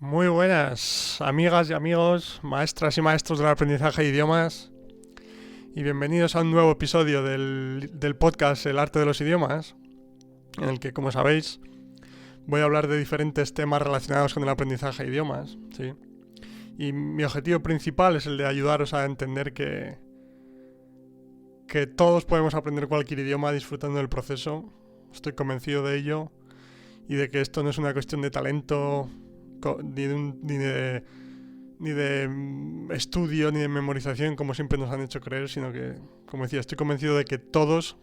Muy buenas, amigas y amigos, maestras y maestros del aprendizaje de idiomas, y bienvenidos a un nuevo episodio del podcast El arte de los idiomas, en el que, como sabéis, voy a hablar de diferentes temas relacionados con el aprendizaje de idiomas, ¿sí? Y mi objetivo principal es el de ayudaros a entender que todos podemos aprender cualquier idioma disfrutando del proceso. Estoy convencido de ello y de que esto no es una cuestión de talento ni de estudio, ni de memorización, como siempre nos han hecho creer, sino que, como decía, estoy convencido de que todos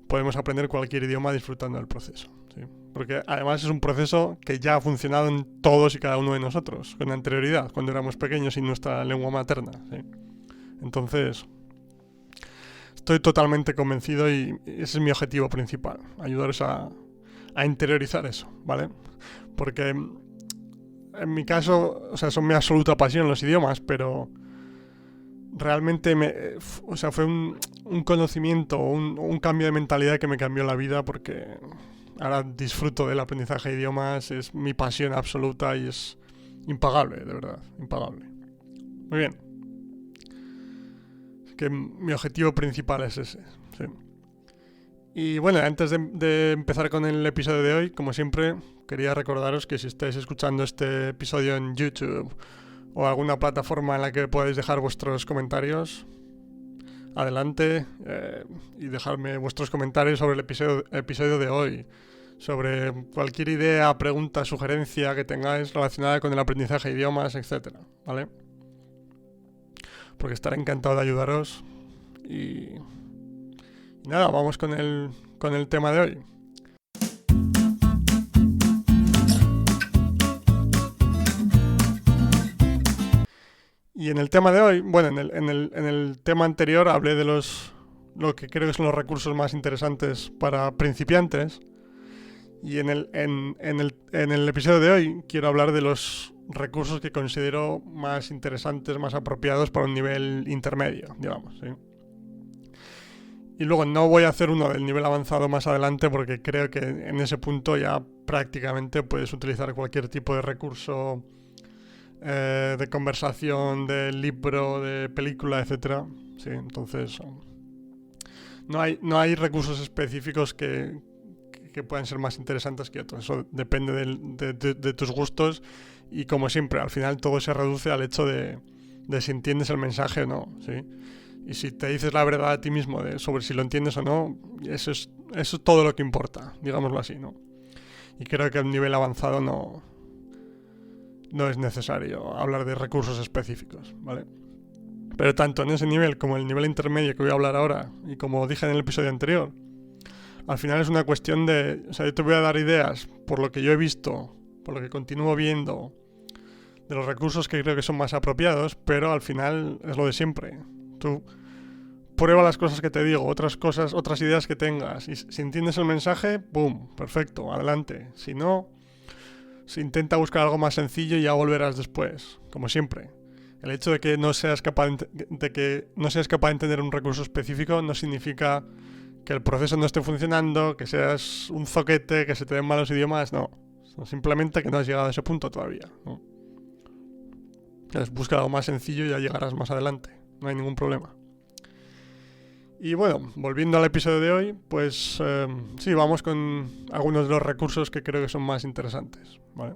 podemos aprender cualquier idioma disfrutando del proceso, ¿sí? Porque además es un proceso que ya ha funcionado en todos y cada uno de nosotros, con anterioridad, cuando éramos pequeños y nuestra lengua materna, ¿sí? Entonces, estoy totalmente convencido y ese es mi objetivo principal, ayudaros a interiorizar eso, ¿vale? Porque en mi caso, o sea, son mi absoluta pasión los idiomas, pero realmente fue un conocimiento, un cambio de mentalidad que me cambió la vida, porque ahora disfruto del aprendizaje de idiomas, es mi pasión absoluta y es impagable, de verdad, impagable. Muy bien. Es que mi objetivo principal es ese, sí. Y bueno, antes de empezar con el episodio de hoy, como siempre, quería recordaros que si estáis escuchando este episodio en YouTube o alguna plataforma en la que podáis dejar vuestros comentarios, adelante, y dejarme vuestros comentarios sobre el episodio de hoy, sobre cualquier idea, pregunta, sugerencia que tengáis relacionada con el aprendizaje de idiomas, etcétera, ¿vale? Porque estaré encantado de ayudaros y nada, vamos con el tema de hoy. Y en el tema de hoy, bueno, en el tema anterior hablé de lo que creo que son los recursos más interesantes para principiantes. Y en el episodio de hoy quiero hablar de los recursos que considero más interesantes, más apropiados para un nivel intermedio, digamos, ¿sí? Y luego no voy a hacer uno del nivel avanzado más adelante porque creo que en ese punto ya prácticamente puedes utilizar cualquier tipo de recurso, de conversación, de libro, de película, etcétera. Sí, entonces no hay recursos específicos que puedan ser más interesantes que otros. Eso depende de tus gustos y, como siempre, al final todo se reduce al hecho de si entiendes el mensaje o no, ¿sí? Y si te dices la verdad a ti mismo sobre si lo entiendes o no, eso es todo lo que importa, digámoslo así, ¿no? Y creo que a un nivel avanzado no es necesario hablar de recursos específicos, ¿vale? Pero tanto en ese nivel como en el nivel intermedio que voy a hablar ahora, y como dije en el episodio anterior, al final es una cuestión de... O sea, yo te voy a dar ideas por lo que yo he visto, por lo que continúo viendo, de los recursos que creo que son más apropiados, pero al final es lo de siempre. Tú prueba las cosas que te digo, otras ideas que tengas, y si entiendes el mensaje, ¡pum!, perfecto, adelante. Si no, se intenta buscar algo más sencillo y ya volverás después, como siempre. El hecho de que no seas capaz de entender un recurso específico no significa que el proceso no esté funcionando, que seas un zoquete, que se te den malos idiomas, no. Simplemente que no has llegado a ese punto todavía, ¿no? Entonces, busca algo más sencillo y ya llegarás más adelante, no hay ningún problema. Y bueno, volviendo al episodio de hoy, pues sí, vamos con algunos de los recursos que creo que son más interesantes, ¿vale?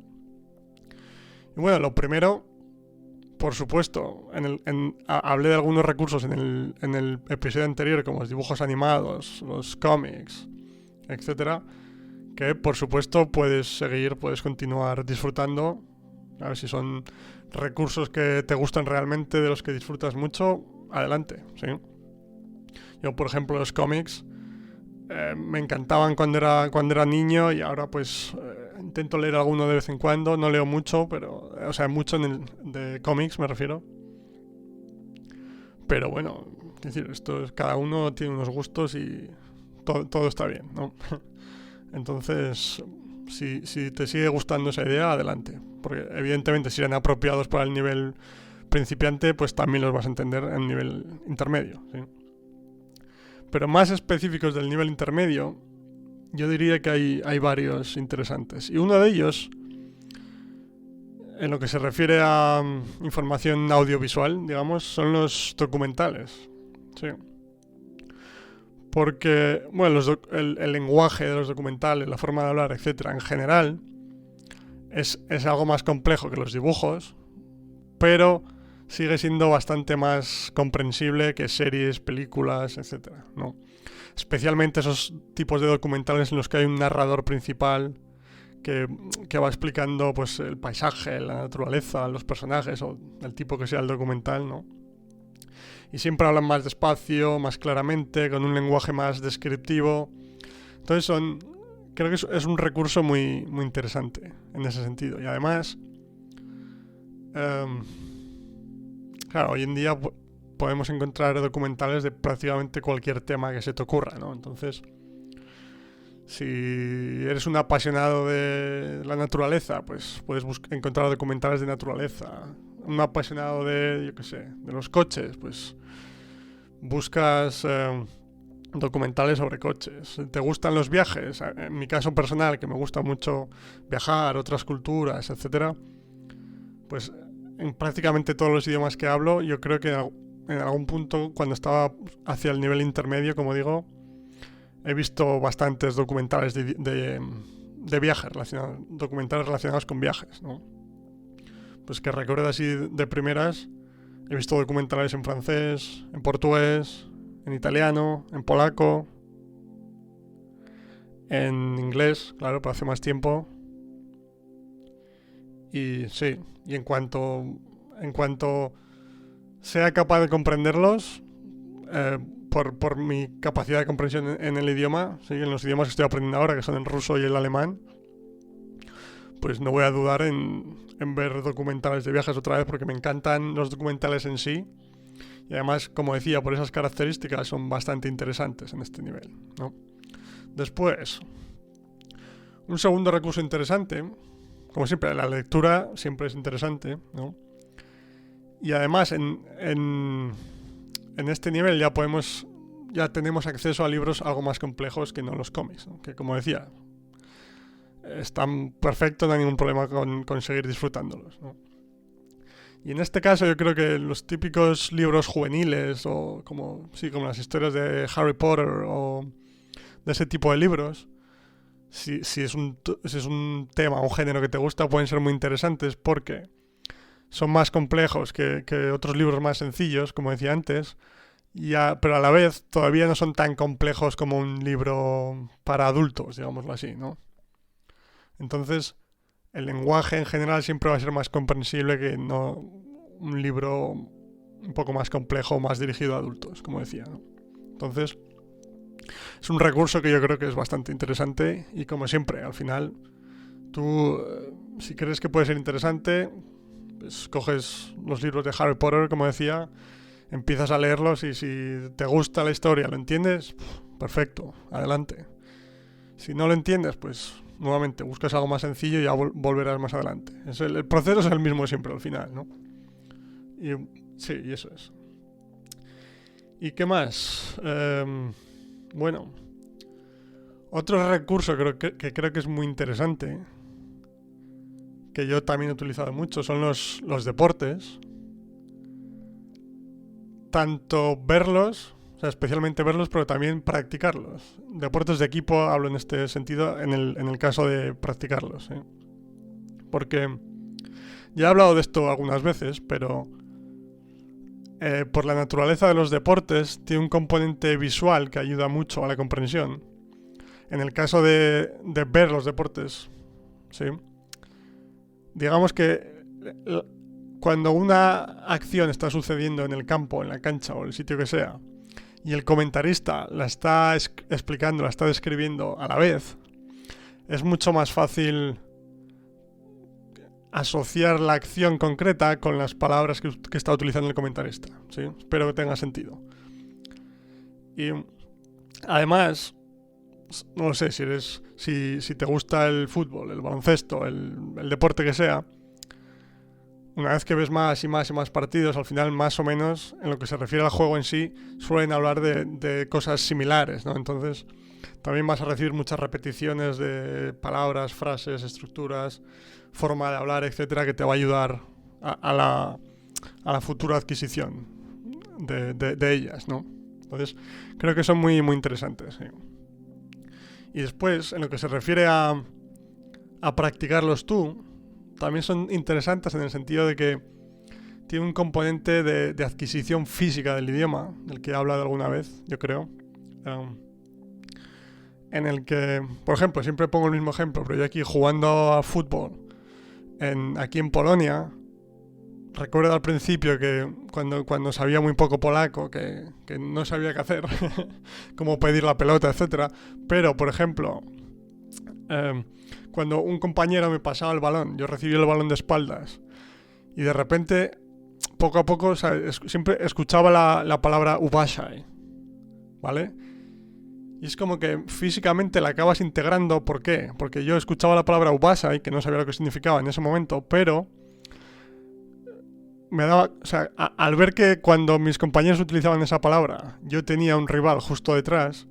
Y bueno, lo primero, por supuesto, hablé de algunos recursos en el episodio anterior, como los dibujos animados, los cómics, etcétera, que por supuesto puedes continuar disfrutando. A ver si son recursos que te gustan realmente, de los que disfrutas mucho, adelante, ¿sí? Yo, por ejemplo, los cómics me encantaban cuando era niño, y ahora pues intento leer alguno de vez en cuando. No leo mucho, pero, o sea, mucho de cómics me refiero. Pero bueno, es decir, cada uno tiene unos gustos y todo está bien, ¿no? Entonces, si te sigue gustando esa idea, adelante. Porque evidentemente si eran apropiados para el nivel principiante, pues también los vas a entender en nivel intermedio, ¿sí? Pero más específicos del nivel intermedio, yo diría que hay varios interesantes. Y uno de ellos en lo que se refiere a información audiovisual, digamos, son los documentales. Sí. Porque, bueno, el lenguaje de los documentales, la forma de hablar, etcétera, en general, es algo más complejo que los dibujos, pero sigue siendo bastante más comprensible que series, películas, etcétera, ¿no? Especialmente esos tipos de documentales en los que hay un narrador principal que va explicando pues el paisaje, la naturaleza, los personajes o el tipo que sea el documental, ¿no? Y siempre hablan más despacio, más claramente, con un lenguaje más descriptivo. Entonces creo que es un recurso muy, muy interesante en ese sentido. Y además, claro, hoy en día podemos encontrar documentales de prácticamente cualquier tema que se te ocurra, ¿no? Entonces, si eres un apasionado de la naturaleza, pues puedes encontrar documentales de naturaleza. Un apasionado de, yo qué sé, de los coches, pues buscas documentales sobre coches. ¿Te gustan los viajes? En mi caso personal, que me gusta mucho viajar, otras culturas, etcétera, pues en prácticamente todos los idiomas que hablo, yo creo que en algún punto, cuando estaba hacia el nivel intermedio, como digo, he visto bastantes documentales de viajes, documentales relacionados con viajes, ¿no? Pues que recuerdo así de primeras, he visto documentales en francés, en portugués, en italiano, en polaco, en inglés, claro, pero hace más tiempo. Y sí, y en cuanto sea capaz de comprenderlos, por mi capacidad de comprensión en el idioma, ¿sí? En los idiomas que estoy aprendiendo ahora, que son el ruso y el alemán, pues no voy a dudar en ver documentales de viajes otra vez, porque me encantan los documentales en sí. Y además, como decía, por esas características son bastante interesantes en este nivel, ¿no? Después, un segundo recurso interesante, como siempre, la lectura siempre es interesante, ¿no? Y además, en este nivel ya tenemos acceso a libros algo más complejos que no los cómics, ¿no? Que, como decía, están perfectos, no hay ningún problema con seguir disfrutándolos, ¿no? Y en este caso yo creo que los típicos libros juveniles o como las historias de Harry Potter o de ese tipo de libros, si es un tema o un género que te gusta, pueden ser muy interesantes porque son más complejos que otros libros más sencillos, como decía antes, pero a la vez todavía no son tan complejos como un libro para adultos, digámoslo así, ¿no? Entonces, el lenguaje en general siempre va a ser más comprensible que no un libro un poco más complejo, más dirigido a adultos, como decía, ¿no? Entonces, es un recurso que yo creo que es bastante interesante y, como siempre, al final, tú, si crees que puede ser interesante, pues coges los libros de Harry Potter, como decía, empiezas a leerlos y si te gusta la historia, lo entiendes, perfecto, adelante. Si no lo entiendes, pues nuevamente buscas algo más sencillo y ya volverás más adelante. El proceso es el mismo siempre al final, ¿no? Y sí, y eso es. ¿Y qué más? Bueno, otro recurso que creo que es muy interesante, que yo también he utilizado mucho, son los deportes. Tanto verlos, o sea, especialmente verlos, pero también practicarlos. Deportes de equipo hablo en este sentido, en el caso de practicarlos, ¿eh? Porque ya he hablado de esto algunas veces, pero por la naturaleza de los deportes tiene un componente visual que ayuda mucho a la comprensión. En el caso de ver los deportes, ¿sí? Digamos que cuando una acción está sucediendo en el campo, en la cancha o el sitio que sea, y el comentarista la está explicando, la está describiendo a la vez, es mucho más fácil asociar la acción concreta con las palabras que está utilizando el comentarista, ¿sí? Espero que tenga sentido. Y además, no lo sé, si te gusta el fútbol, el baloncesto, el deporte que sea, una vez que ves más y más y más partidos, al final más o menos en lo que se refiere al juego en sí, suelen hablar de cosas similares, ¿no? Entonces, también vas a recibir muchas repeticiones de palabras, frases, estructuras, forma de hablar, etcétera, que te va a ayudar a la futura adquisición de ellas, ¿no? Entonces, creo que son muy, muy interesantes, sí. Y después, en lo que se refiere a practicarlos tú, también son interesantes en el sentido de que tiene un componente de adquisición física del idioma, del que he hablado alguna vez, yo creo. En el que, por ejemplo, siempre pongo el mismo ejemplo, pero yo aquí jugando a fútbol, aquí en Polonia, recuerdo al principio que cuando sabía muy poco polaco, que no sabía qué hacer, cómo pedir la pelota, etcétera. Pero, por ejemplo, cuando un compañero me pasaba el balón, yo recibí el balón de espaldas y de repente, poco a poco, o sea, siempre escuchaba la palabra ubashai, ¿vale? Y es como que físicamente la acabas integrando. ¿Por qué? Porque yo escuchaba la palabra ubashai, que no sabía lo que significaba en ese momento, pero me daba, o sea, al ver que cuando mis compañeros utilizaban esa palabra, yo tenía un rival justo detrás,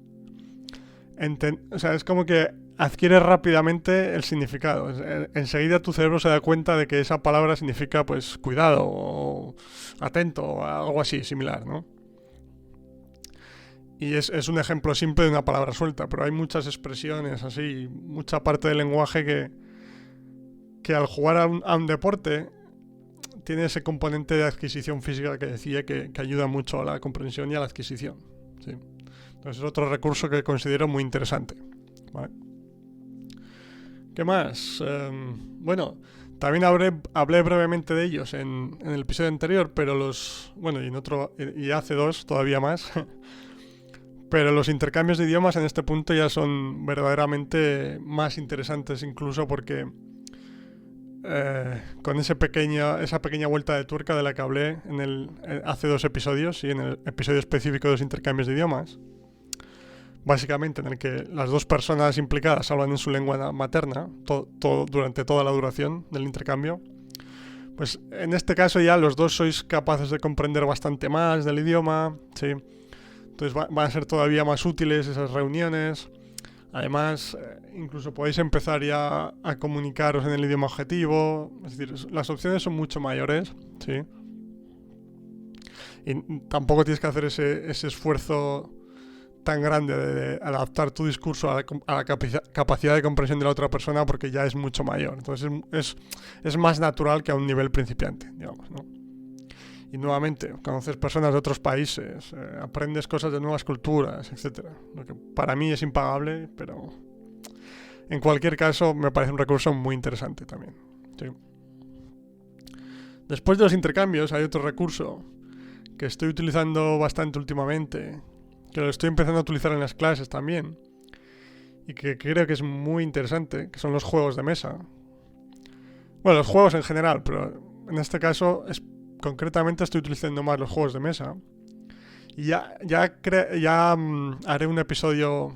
o sea, es como que adquieres rápidamente el significado. Enseguida tu cerebro se da cuenta de que esa palabra significa, pues, cuidado o atento o algo así, similar, ¿no? Y es un ejemplo simple de una palabra suelta, pero hay muchas expresiones así, mucha parte del lenguaje que al jugar a un deporte tiene ese componente de adquisición física que decía que ayuda mucho a la comprensión y a la adquisición. ¿Sí? Entonces es otro recurso que considero muy interesante. ¿Vale? ¿Qué más? Bueno, también hablé brevemente de ellos en el episodio anterior, pero y hace dos todavía más. Pero los intercambios de idiomas en este punto ya son verdaderamente más interesantes, incluso porque con esa pequeña vuelta de tuerca de la que hablé hace dos episodios, y en el episodio específico de los intercambios de idiomas, básicamente en el que las dos personas implicadas hablan en su lengua materna durante toda la duración del intercambio, pues en este caso ya los dos sois capaces de comprender bastante más del idioma, ¿sí? Entonces van a ser todavía más útiles esas reuniones. Además, incluso podéis empezar ya a comunicaros en el idioma objetivo. Es decir, las opciones son mucho mayores, ¿sí? Y tampoco tienes que hacer ese esfuerzo tan grande de adaptar tu discurso a la capacidad de comprensión de la otra persona, porque ya es mucho mayor. Entonces es más natural que a un nivel principiante, digamos, ¿no? Y nuevamente, conoces personas de otros países, aprendes cosas de nuevas culturas, etc. Lo que para mí es impagable, pero en cualquier caso me parece un recurso muy interesante también. ¿Sí? Después de los intercambios hay otro recurso que estoy utilizando bastante últimamente, que lo estoy empezando a utilizar en las clases también, y que creo que es muy interesante, que son los juegos de mesa. Bueno, los juegos en general, pero en este caso concretamente estoy utilizando más los juegos de mesa. Y ya haré un episodio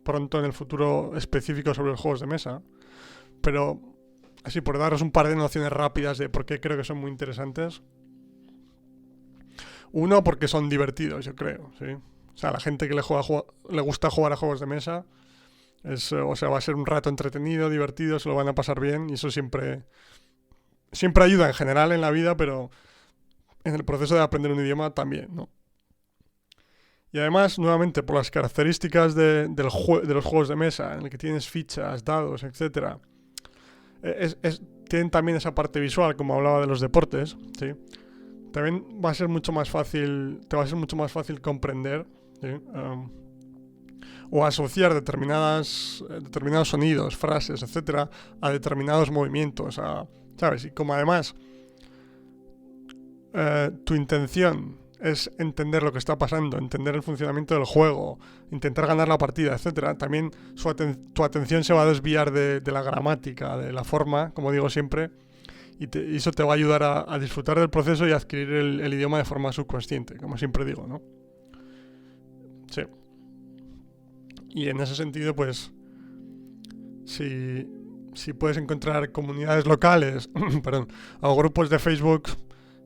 pronto en el futuro específico sobre los juegos de mesa. Pero así por daros un par de nociones rápidas de por qué creo que son muy interesantes. Uno, porque son divertidos, yo creo, ¿sí? O sea, la gente que le gusta jugar a juegos de mesa, va a ser un rato entretenido, divertido, se lo van a pasar bien, y eso siempre ayuda en general en la vida, pero en el proceso de aprender un idioma también, ¿no? Y además, nuevamente, por las características de los juegos de mesa, en el que tienes fichas, dados, etc., tienen también esa parte visual, como hablaba de los deportes, ¿sí? También te va a ser mucho más fácil comprender, ¿sí? O asociar determinados sonidos, frases, etc., a determinados movimientos, ¿sabes? Y como además tu intención es entender lo que está pasando, entender el funcionamiento del juego, intentar ganar la partida, etc., también tu atención se va a desviar de la gramática, de la forma, como digo siempre, y eso te va a ayudar a disfrutar del proceso y a adquirir el idioma de forma subconsciente, como siempre digo, ¿no? Sí. Y en ese sentido, pues, si puedes encontrar comunidades locales, perdón, o grupos de Facebook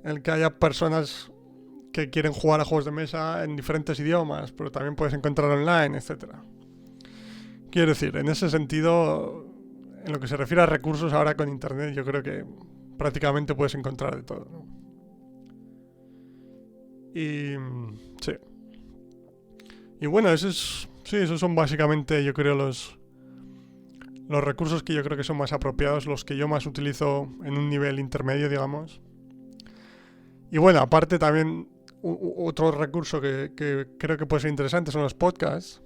en el que haya personas que quieren jugar a juegos de mesa en diferentes idiomas, pero también puedes encontrar online, etc. Quiero decir, en ese sentido, en lo que se refiere a recursos ahora con internet, yo creo que prácticamente puedes encontrar de todo, ¿no? Y sí. Y bueno, esos son básicamente, yo creo, los recursos que yo creo que son más apropiados, los que yo más utilizo en un nivel intermedio, digamos. Y bueno, aparte también otro recurso que creo que puede ser interesante son los podcasts.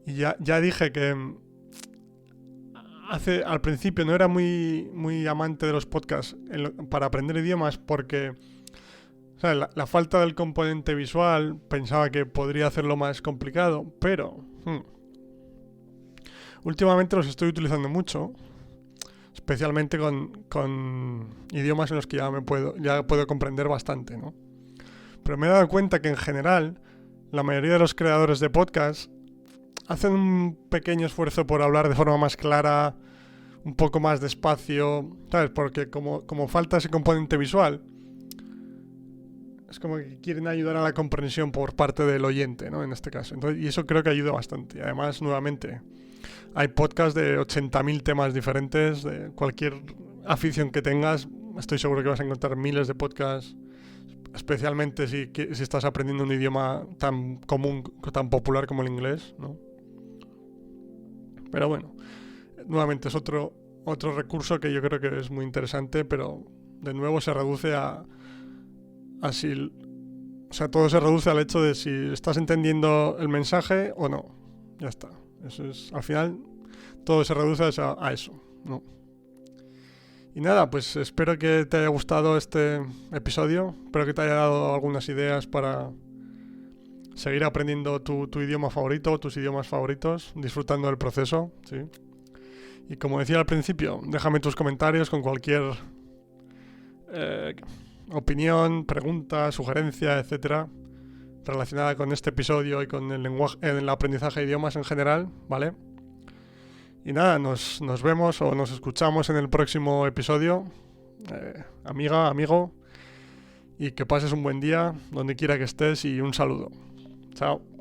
Y ya dije que al principio no era muy amante de los podcasts para aprender idiomas porque, ¿sabes? La falta del componente visual pensaba que podría hacerlo más complicado, pero últimamente los estoy utilizando mucho, especialmente con idiomas en los que ya puedo comprender bastante, ¿no? Pero me he dado cuenta que en general la mayoría de los creadores de podcasts hacen un pequeño esfuerzo por hablar de forma más clara, un poco más despacio, ¿sabes? Porque como falta ese componente visual, es como que quieren ayudar a la comprensión por parte del oyente, ¿no? En este caso. Entonces, y eso creo que ayuda bastante. Además, nuevamente, hay podcasts de 80.000 temas diferentes, de cualquier afición que tengas. Estoy seguro que vas a encontrar miles de podcasts, especialmente si estás aprendiendo un idioma tan común, tan popular como el inglés, ¿no? Pero bueno, nuevamente es otro recurso que yo creo que es muy interesante, pero de nuevo se reduce o sea, todo se reduce al hecho de si estás entendiendo el mensaje o no. Ya está. Eso es, al final, todo se reduce a eso, ¿no? Y nada, pues espero que te haya gustado este episodio. Espero que te haya dado algunas ideas para seguir aprendiendo tu idioma favorito, tus idiomas favoritos, disfrutando del proceso, ¿sí? Y como decía al principio, déjame tus comentarios con cualquier opinión, pregunta, sugerencia, etcétera, relacionada con este episodio y con el aprendizaje de idiomas en general, ¿vale? Y nada, nos vemos o nos escuchamos en el próximo episodio, amiga, amigo, y que pases un buen día donde quiera que estés y un saludo. Chao.